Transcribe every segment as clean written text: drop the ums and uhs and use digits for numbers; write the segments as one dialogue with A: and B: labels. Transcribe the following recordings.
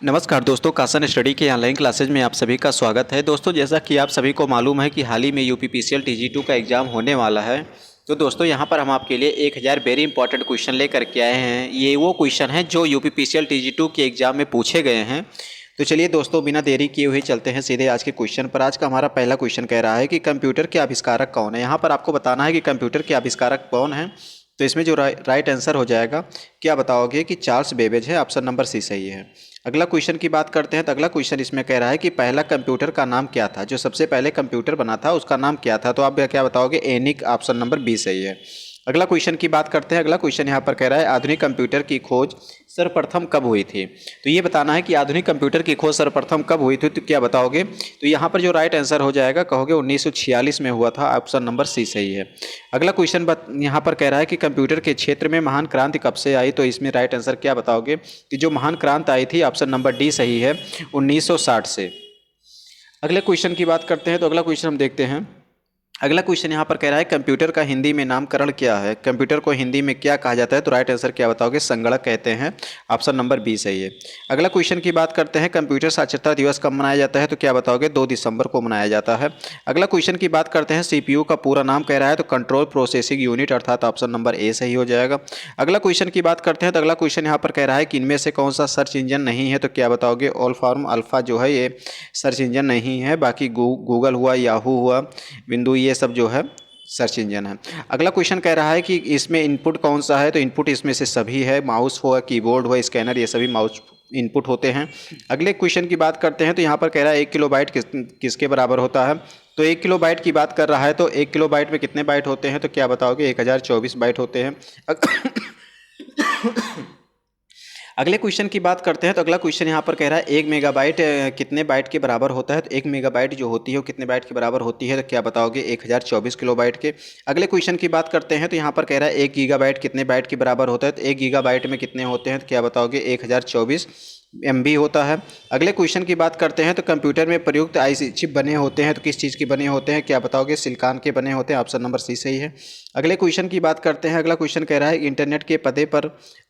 A: नमस्कार दोस्तों, कासन स्टडी के ऑनलाइन क्लासेज में आप सभी का स्वागत है। दोस्तों, जैसा कि आप सभी को मालूम है कि हाल ही में यूपीपीसीएल टीजी2 का एग्ज़ाम होने वाला है। तो दोस्तों, यहां पर हम आपके लिए 1000 वेरी इंपॉर्टेंट क्वेश्चन लेकर के आए हैं। ये वो क्वेश्चन हैं जो यूपीपीसीएल टीजी2 के एग्ज़ाम में पूछे गए हैं। तो चलिए दोस्तों, बिना देरी किए हुए चलते हैं सीधे आज के क्वेश्चन पर। आज का हमारा पहला क्वेश्चन कह रहा है कि कंप्यूटर के आविष्कारक कौन है। यहाँ पर आपको बताना है कि कंप्यूटर के आविष्कारक कौन है। तो इसमें जो राइट आंसर हो जाएगा, क्या बताओगे कि चार्ल्स बेबेज है। ऑप्शन नंबर सी सही है। अगला क्वेश्चन की बात करते हैं। तो अगला क्वेश्चन इसमें कह रहा है कि पहला कंप्यूटर का नाम क्या था। जो सबसे पहले कंप्यूटर बना था उसका नाम क्या था। तो आप क्या बताओगे, एनिक। ऑप्शन नंबर बी सही है। अगला क्वेश्चन की बात करते हैं। अगला क्वेश्चन यहाँ पर कह रहा है आधुनिक कंप्यूटर की खोज सर्वप्रथम कब हुई थी। तो ये बताना है कि आधुनिक कंप्यूटर की खोज सर्वप्रथम कब हुई थी। तो क्या बताओगे, तो यहाँ पर जो राइट आंसर हो जाएगा, कहोगे 1946 में हुआ था। ऑप्शन नंबर सी सही है। अगला क्वेश्चन यहाँ पर कह रहा है कि कंप्यूटर के क्षेत्र में महान क्रांति कब से आई। तो इसमें राइट आंसर क्या बताओगे कि जो महान क्रांति आई थी, ऑप्शन नंबर डी सही है, 1960 से। अगले क्वेश्चन की बात करते हैं। तो अगला क्वेश्चन हम देखते हैं। अगला क्वेश्चन यहाँ पर कह रहा है कंप्यूटर का हिंदी में नामकरण क्या है। कंप्यूटर को हिंदी में क्या कहा जाता है। तो राइट आंसर क्या बताओगे, संगणक कहते हैं। ऑप्शन नंबर बी सही है। अगला क्वेश्चन की बात करते हैं। कंप्यूटर साक्षरता दिवस कब मनाया जाता है। तो क्या बताओगे, 2 दिसंबर को मनाया जाता है। अगला क्वेश्चन की बात करते हैं। सीपीयू का पूरा नाम कह रहा है। तो कंट्रोल प्रोसेसिंग यूनिट, अर्थात ऑप्शन नंबर ए सही हो जाएगा। अगला क्वेश्चन की बात करते हैं। तो अगला क्वेश्चन यहाँ पर कह रहा है कि इनमें से कौन सा सर्च इंजन नहीं है। तो क्या बताओगे, ऑल फार्म अल्फा जो है ये सर्च इंजन नहीं है। बाकी गूगल हुआ, याहू हुआ, बिंदु, ये सब जो है सर्च इंजन है। अगला क्वेश्चन कह रहा है कि इसमें इनपुट कौन सा है। तो इनपुट इसमें से सभी है, माउस हुआ, कीबोर्ड हुआ, स्कैनर, ये सभी माउस इनपुट होते हैं। अगले क्वेश्चन की बात करते हैं। तो यहाँ पर कह रहा है 1 किलोबाइट किसके बराबर होता है। तो 1 किलोबाइट की बात कर रहा है। तो 1 किलोबाइट में कितने बाइट होते हैं। तो क्या बताओगे, 1024 बाइट होते हैं। अगले क्वेश्चन की बात करते हैं। तो अगला क्वेश्चन यहाँ पर कह रहा है 1 मेगाबाइट कितने बाइट के बराबर होता है। तो 1 मेगाबाइट जो होती है वो कितने बाइट के बराबर होती है। तो क्या बताओगे, 1024 किलोबाइट के। अगले क्वेश्चन की बात करते हैं। तो यहाँ पर कह रहा है 1 गीगाबाइट कितने बाइट के बराबर होता है। तो 1 गीगाबाइट में कितने होते हैं। तो क्या बताओगे, 1024 MB होता है। अगले क्वेश्चन की बात करते हैं। तो कंप्यूटर में प्रयुक्त IC चिप बने होते हैं। तो किस चीज़ के बने होते हैं। क्या बताओगे, सिलिकॉन के बने होते हैं। ऑप्शन नंबर सी सही है। अगले क्वेश्चन की बात करते हैं। अगला क्वेश्चन कह रहा है इंटरनेट के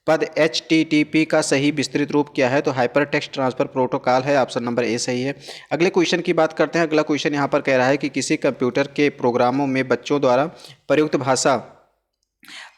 A: पद HTTP का सही विस्तृत रूप क्या है। तो हाइपर टेक्स्ट ट्रांसफर प्रोटोकॉल है। ऑप्शन नंबर ए सही है। अगले क्वेश्चन की बात करते हैं। अगला क्वेश्चन यहाँ पर कह रहा है कि किसी कंप्यूटर के प्रोग्रामों में बच्चों द्वारा प्रयुक्त भाषा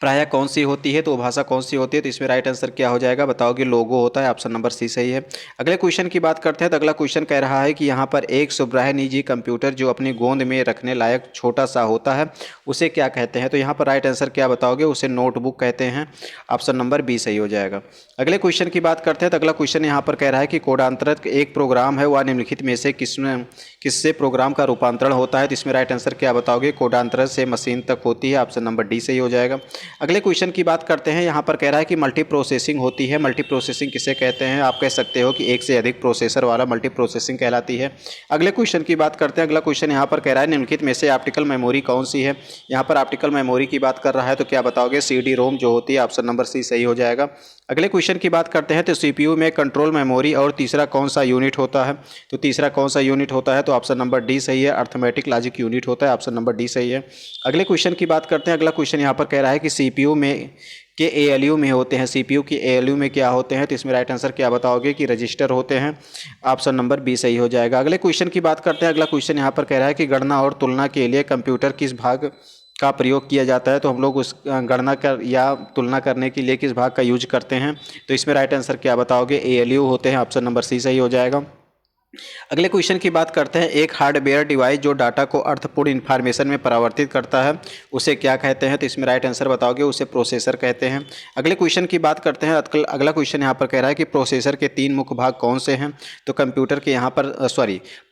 A: प्रायः कौन सी होती है। तो भाषा कौन सी होती है। तो इसमें राइट आंसर क्या हो जाएगा, बताओगे, लोगो होता है। ऑप्शन नंबर सी सही है। अगले क्वेश्चन की बात करते हैं। तो अगला क्वेश्चन कह रहा है कि यहाँ पर एक सुब्राह निजी कंप्यूटर जो अपनी गोंद में रखने लायक छोटा सा होता है उसे क्या कहते हैं। तो यहाँ पर राइट आंसर क्या बताओगे, उसे नोटबुक कहते हैं। ऑप्शन नंबर बी सही हो जाएगा। अगले क्वेश्चन की बात करते हैं। तो अगला क्वेश्चन यहाँ पर कह रहा है कि कोडांतरक एक प्रोग्राम है, वह निम्नलिखित में से किससे प्रोग्राम का रूपांतरण होता है। तो इसमें राइट आंसर क्या बताओगे, कोडांतरण से मशीन तक होती है। ऑप्शन नंबर डी सही हो जाएगा। अगले क्वेश्चन की बात करते हैं। यहाँ पर कह रहा है कि मल्टी प्रोसेसिंग होती है। मल्टी प्रोसेसिंग किसे कहते हैं। आप कह सकते हो कि एक से अधिक प्रोसेसर वाला मल्टी प्रोसेसिंग कहलाती है। अगले क्वेश्चन की बात करते हैं। अगला क्वेश्चन यहाँ पर कह रहा है निम्नलिखित में से ऑप्टिकल मेमोरी कौन सी है। यहाँ पर ऑप्टिकल मेमोरी की बात कर रहा है। तो क्या बताओगे, CD-ROM जो होती है। ऑप्शन नंबर सी सही हो जाएगा। अगले क्वेश्चन की बात करते हैं। तो CPU में कंट्रोल मेमोरी और तीसरा कौन सा यूनिट होता है। तो तीसरा कौन सा यूनिट होता है। तो ऑप्शन नंबर डी सही है, अर्थमेटिक लॉजिक यूनिट होता है। ऑप्शन नंबर डी सही है। अगले क्वेश्चन की बात करते हैं। अगला क्वेश्चन यहाँ पर कह रहा है कि CPU में के ALU में होते हैं। CPU की ALU में क्या होते हैं। तो इसमें राइट आंसर क्या बताओगे कि रजिस्टर होते हैं। ऑप्शन नंबर बी सही हो जाएगा। अगले क्वेश्चन की बात करते हैं। अगला क्वेश्चन यहाँ पर कह रहा है कि गणना और तुलना के लिए कंप्यूटर किस भाग का प्रयोग किया जाता है। तो हम लोग उस गणना कर या तुलना करने के लिए किस भाग का यूज करते हैं। तो इसमें राइट आंसर क्या बताओगे, ALU होते हैं। ऑप्शन नंबर सी सही हो जाएगा। अगले क्वेश्चन की बात करते हैं। एक हार्डवेयर डिवाइस जो डाटा को अर्थपूर्ण इन्फॉर्मेशन में परिवर्तित करता है उसे क्या कहते हैं। तो इसमें राइट आंसर बताओगे, उसे प्रोसेसर कहते हैं। अगले क्वेश्चन की बात करते हैं। अगला क्वेश्चन यहाँ पर कह रहा है कि प्रोसेसर के 3 मुख्य भाग कौन से हैं। तो कंप्यूटर के यहाँ पर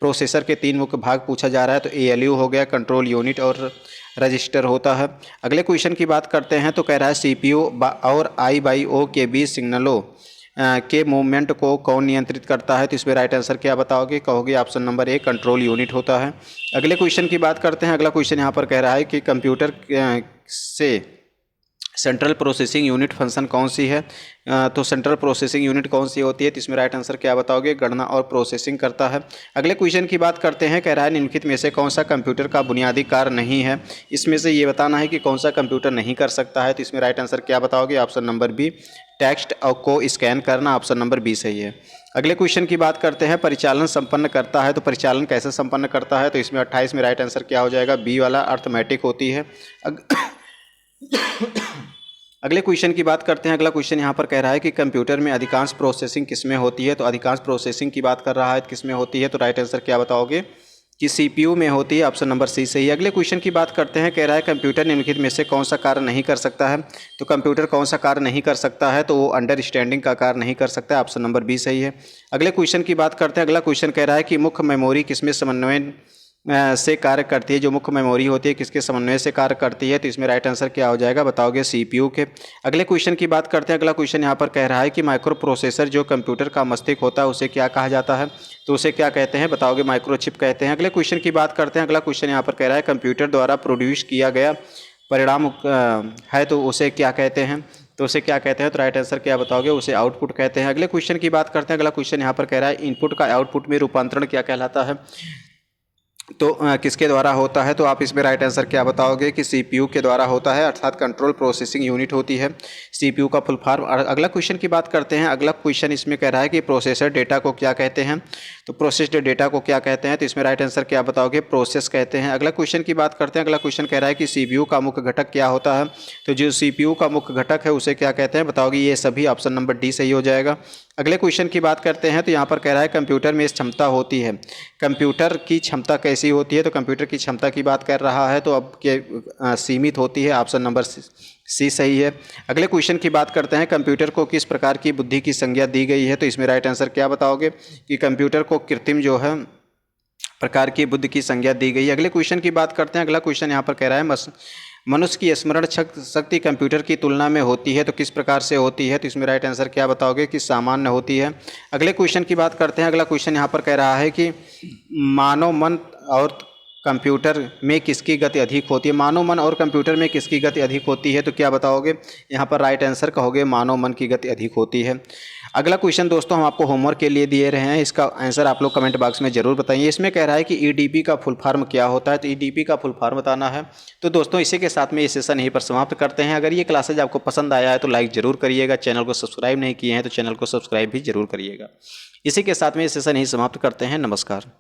A: प्रोसेसर के 3 मुख्य भाग पूछा जा रहा है। तो ALU हो गया, कंट्रोल यूनिट और रजिस्टर होता है। अगले क्वेश्चन की बात करते हैं। तो कह रहा है CPU और I/O के बीच सिग्नलों के मूवमेंट को कौन नियंत्रित करता है। तो इसमें राइट आंसर क्या बताओगे, कहोगे option number A, control unit होता है। अगले क्वेश्चन की बात करते हैं। अगला क्वेश्चन यहाँ पर कह रहा है कि कंप्यूटर से सेंट्रल प्रोसेसिंग यूनिट फंक्शन कौन सी है। तो सेंट्रल प्रोसेसिंग यूनिट कौन सी होती है। तो इसमें राइट आंसर क्या बताओगे, गणना और प्रोसेसिंग करता है। अगले क्वेश्चन की बात करते हैं। कह रहा है निम्नलिखित में से कौन सा कंप्यूटर का बुनियादी कार्य नहीं है। इसमें से ये बताना है कि कौन सा कंप्यूटर नहीं कर सकता है। तो इसमें राइट आंसर क्या बताओगे, ऑप्शन नंबर बी, टेक्स्ट को स्कैन करना। ऑप्शन नंबर बी सही है। अगले क्वेश्चन की बात करते हैं, परिचालन संपन्न करता है तो परिचालन कैसे संपन्न करता है, तो इसमें 28 में राइट आंसर क्या हो जाएगा, बी वाला, अर्थमेटिक होती है। अगले क्वेश्चन की बात करते हैं। अगला क्वेश्चन यहाँ पर कह रहा है कि कंप्यूटर में अधिकांश प्रोसेसिंग किसमें होती है, तो अधिकांश प्रोसेसिंग की बात कर रहा है किसमें होती है, तो राइट आंसर क्या बताओगे कि सीपीयू में होती है, ऑप्शन नंबर सी सही है। अगले क्वेश्चन की बात करते हैं, कह रहा है कंप्यूटर निम्नलिखित में से कौन सा कार्य नहीं कर सकता है, तो कंप्यूटर कौन सा कार्य नहीं कर सकता है, तो वो अंडरस्टैंडिंग का कार्य नहीं कर सकता है, ऑप्शन नंबर बी सही है। अगले क्वेश्चन की बात करते हैं। अगला क्वेश्चन कह रहा है कि मुख्य मेमोरी किसमें समन्वय से कार्य करती है, जो मुख्य मेमोरी होती है किसके समन्वय से कार्य करती है, तो इसमें राइट आंसर क्या हो जाएगा, बताओगे सीपीयू के। अगले क्वेश्चन की बात करते हैं। अगला क्वेश्चन यहाँ पर कह रहा है कि माइक्रो प्रोसेसर जो कंप्यूटर का मस्तिष्क होता है उसे क्या कहा जाता है, तो उसे क्या कहते हैं, बताओगे माइक्रोचिप कहते हैं। अगले क्वेश्चन की बात करते हैं। अगला क्वेश्चन यहाँ पर कह रहा है कंप्यूटर द्वारा प्रोड्यूस किया गया परिणाम है तो उसे क्या कहते हैं, तो उसे क्या कहते हैं, तो राइट आंसर क्या बताओगे, उसे आउटपुट कहते हैं। अगले क्वेश्चन की बात करते हैं। अगला क्वेश्चन यहाँ पर कह रहा है इनपुट का आउटपुट में रूपांतरण क्या कहलाता है, तो किसके द्वारा होता है, तो आप इसमें राइट आंसर क्या बताओगे कि सीपीयू के द्वारा होता है, अर्थात कंट्रोल प्रोसेसिंग यूनिट होती है सीपीयू का फुल फॉर्म। अगला क्वेश्चन की बात करते हैं। अगला क्वेश्चन इसमें कह रहा है कि प्रोसेसर डेटा को क्या कहते हैं, तो प्रोसेस्ड डेटा को क्या कहते हैं, तो इसमें राइट आंसर क्या बताओगे, प्रोसेस कहते हैं। अगला क्वेश्चन की बात करते हैं। अगला क्वेश्चन कह रहा है कि सीपीयू का मुख्य घटक क्या होता है, तो जो सीपीयू का मुख्य घटक है उसे क्या कहते हैं, बताओगे ये सभी, ऑप्शन नंबर डी सही हो जाएगा। अगले क्वेश्चन की बात करते हैं। तो यहाँ पर कह रहा है कंप्यूटर में क्षमता होती है, कंप्यूटर की क्षमता कैसी होती है, तो कंप्यूटर की क्षमता की बात कर रहा है, तो अब के सीमित होती है, ऑप्शन नंबर सी सही है। अगले क्वेश्चन की बात करते हैं। कंप्यूटर को किस प्रकार की बुद्धि की संज्ञा दी गई है, तो इसमें राइट आंसर क्या बताओगे कि कंप्यूटर को कृत्रिम जो है प्रकार की बुद्धि की संज्ञा दी गई है। अगले क्वेश्चन की बात करते हैं। अगला क्वेश्चन यहाँ पर कह रहा है मनुष्य की स्मरण शक्ति कंप्यूटर की तुलना में होती है तो किस प्रकार से होती है, तो इसमें राइट आंसर क्या बताओगे कि सामान्य होती है। अगले क्वेश्चन की बात करते हैं। अगला क्वेश्चन यहाँ पर कह रहा है कि मानव मन और कंप्यूटर में किसकी गति अधिक होती है, मानव मन और कंप्यूटर में किसकी गति अधिक होती है, तो क्या बताओगे, यहाँ पर राइट आंसर कहोगे मानव मन की गति अधिक होती है। अगला क्वेश्चन दोस्तों हम आपको होमवर्क के लिए दिए रहे हैं, इसका आंसर आप लोग कमेंट बॉक्स में जरूर बताइए। इसमें कह रहा है कि ईडीपी का फुल फॉर्म क्या होता है, तो ईडीपी का फुल फॉर्म बताना है। तो दोस्तों इसी के साथ में ये सेशन यहीं पर समाप्त करते हैं। अगर ये क्लासेज आपको पसंद आया है तो लाइक जरूर करिएगा, चैनल को सब्सक्राइब नहीं किए हैं तो चैनल को सब्सक्राइब भी जरूर करिएगा। इसी के साथ में ये सेशन यहीं समाप्त करते हैं। नमस्कार।